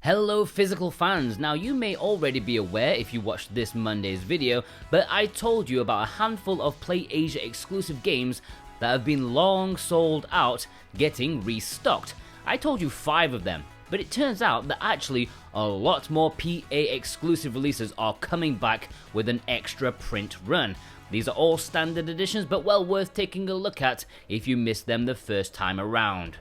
Hello physical fans, now you may already be aware if you watched this Monday's video, but I told you about a handful of PlayAsia exclusive games that have been long sold out getting restocked. I told you 5 of them, but it turns out that actually a lot more PA exclusive releases are coming back with an extra print run. These are all standard editions, but well worth taking a look at if you missed them the first time around.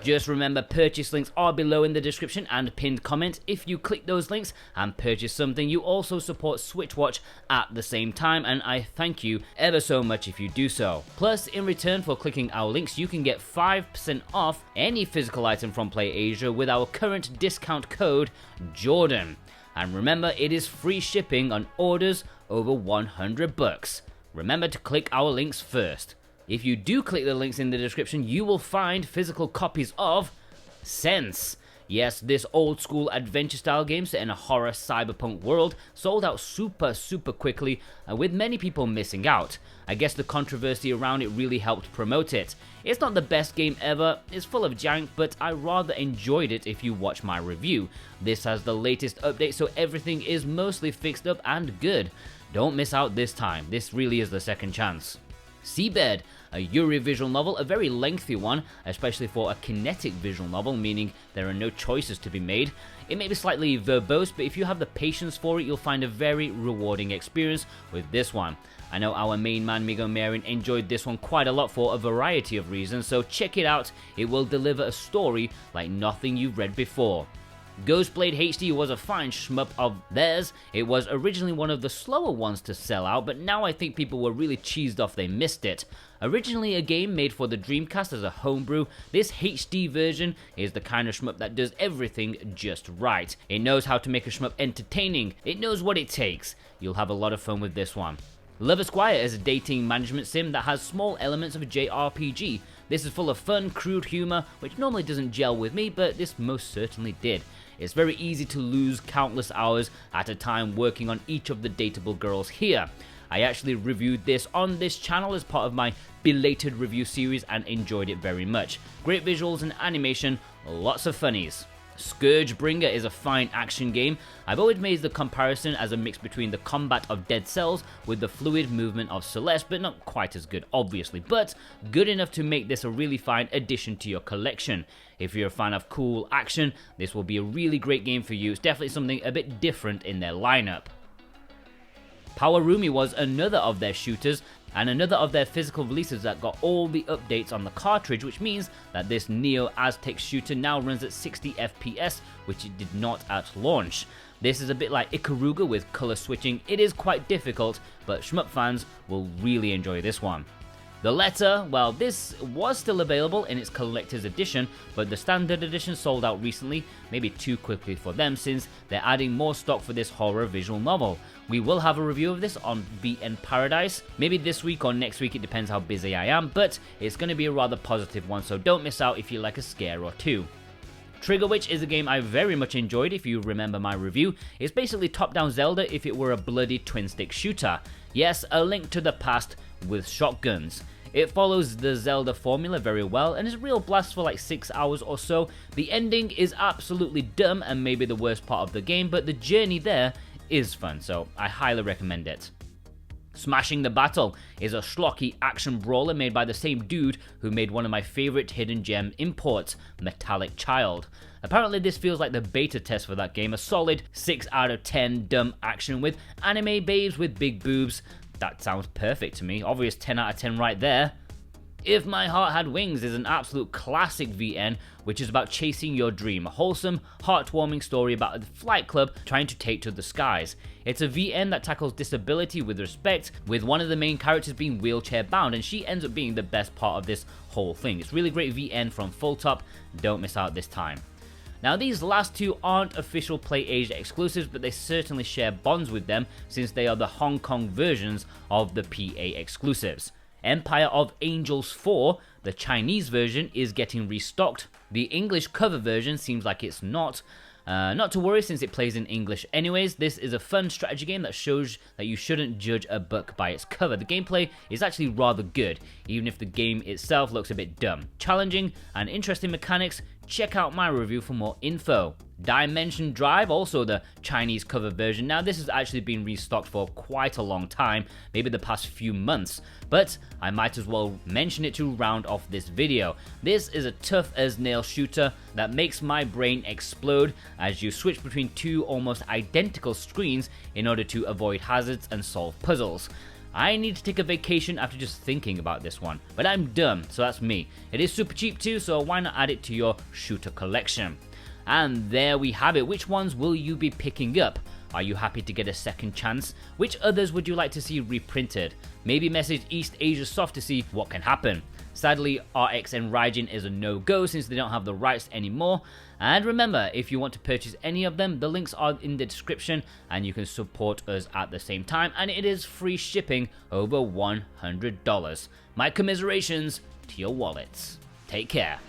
Just remember, purchase links are below in the description and pinned comment. If you click those links and purchase something, you also support SwitchWatch at the same time, and I thank you ever so much if you do so. Plus, in return for clicking our links, you can get 5% off any physical item from PlayAsia with our current discount code Jordan. And remember, it is free shipping on orders over $100. Remember to click our links first. If you do click the links in the description, you will find physical copies of Sense. Yes, this old school adventure style game set in a horror cyberpunk world sold out super quickly, with many people missing out. I guess the controversy around it really helped promote it. It's not the best game ever, it's full of jank, but I rather enjoyed it if you watch my review. This has the latest update, so everything is mostly fixed up and good. Don't miss out this time, this really is the second chance. SeaBed, a Yuri visual novel, a very lengthy one, especially for a kinetic visual novel, meaning there are no choices to be made. It may be slightly verbose, but if you have the patience for it, you'll find a very rewarding experience with this one. I know our main man Migo Marin enjoyed this one quite a lot for a variety of reasons, so check it out, it will deliver a story like nothing you've read before. Ghostblade HD was a fine shmup of theirs. It was originally one of the slower ones to sell out, but now I think people were really cheesed off they missed it. Originally a game made for the Dreamcast as a homebrew, this HD version is the kind of shmup that does everything just right. It knows how to make a shmup entertaining, it knows what it takes. You'll have a lot of fun with this one. Love Esquire is a dating management sim that has small elements of a JRPG. This is full of fun, crude humor, which normally doesn't gel with me, but this most certainly did. It's very easy to lose countless hours at a time working on each of the dateable girls here. I actually reviewed this on this channel as part of my belated review series and enjoyed it very much. Great visuals and animation, lots of funnies. ScourgeBringer is a fine action game. I've always made the comparison as a mix between the combat of Dead Cells with the fluid movement of Celeste, but not quite as good obviously, but good enough to make this a really fine addition to your collection. If you're a fan of cool action, this will be a really great game for you. It's definitely something a bit different in their lineup. Pawarumi was another of their shooters and another of their physical releases that got all the updates on the cartridge, which means that this Neo-Aztec shooter now runs at 60 FPS, which it did not at launch. This is a bit like Ikaruga with color switching. It is quite difficult, but shmup fans will really enjoy this one. The Letter, well, this was still available in its collector's edition, but the standard edition sold out recently, maybe too quickly for them since they're adding more stock for this horror visual novel. We will have a review of this on VN Paradise, maybe this week or next week, it depends how busy I am, but it's going to be a rather positive one, so don't miss out if you like a scare or two. Trigger Witch is a game I very much enjoyed if you remember my review. It's basically top-down Zelda if it were a bloody twin-stick shooter. Yes, a link to the past with shotguns. It follows the Zelda formula very well and is a real blast for like 6 hours or so. The ending is absolutely dumb and maybe the worst part of the game, but the journey there is fun, so I highly recommend it. Smashing the Battle is a schlocky action brawler made by the same dude who made one of my favorite hidden gem imports, Metallic Child. Apparently this feels like the beta test for that game, a solid 6 out of 10 dumb action with anime babes with big boobs. That sounds perfect to me, obvious 10 out of 10 right there. If My Heart Had Wings is an absolute classic VN, which is about chasing your dream, a wholesome, heartwarming story about a flight club trying to take to the skies. It's a VN that tackles disability with respect, with one of the main characters being wheelchair bound, and she ends up being the best part of this whole thing. It's really great VN from Full Top, don't miss out this time. Now these last two aren't official PlayAsia exclusives, but they certainly share bonds with them since they are the Hong Kong versions of the PA exclusives. Empire of Angels 4, the Chinese version, is getting restocked. The English cover version seems like it's not. Not to worry, since it plays in English anyways. This is a fun strategy game that shows that you shouldn't judge a book by its cover. The gameplay is actually rather good, even if the game itself looks a bit dumb. Challenging and interesting mechanics. Check out my review for more info. Dimension Drive, also the Chinese cover version. Now this has actually been restocked for quite a long time, maybe the past few months, but I might as well mention it to round off this video. This is a tough as nail shooter that makes my brain explode as you switch between two almost identical screens in order to avoid hazards and solve puzzles. I need to take a vacation after just thinking about this one, but I'm dumb, so that's me. It is super cheap too, so why not add it to your shooter collection? And there we have it. Which ones will you be picking up? Are you happy to get a second chance? Which others would you like to see reprinted? Maybe message East Asia Soft to see what can happen. Sadly, RX and Raijin is a no-go since they don't have the rights anymore. And remember, if you want to purchase any of them, the links are in the description and you can support us at the same time, and it is free shipping over $100. My commiserations to your wallets. Take care.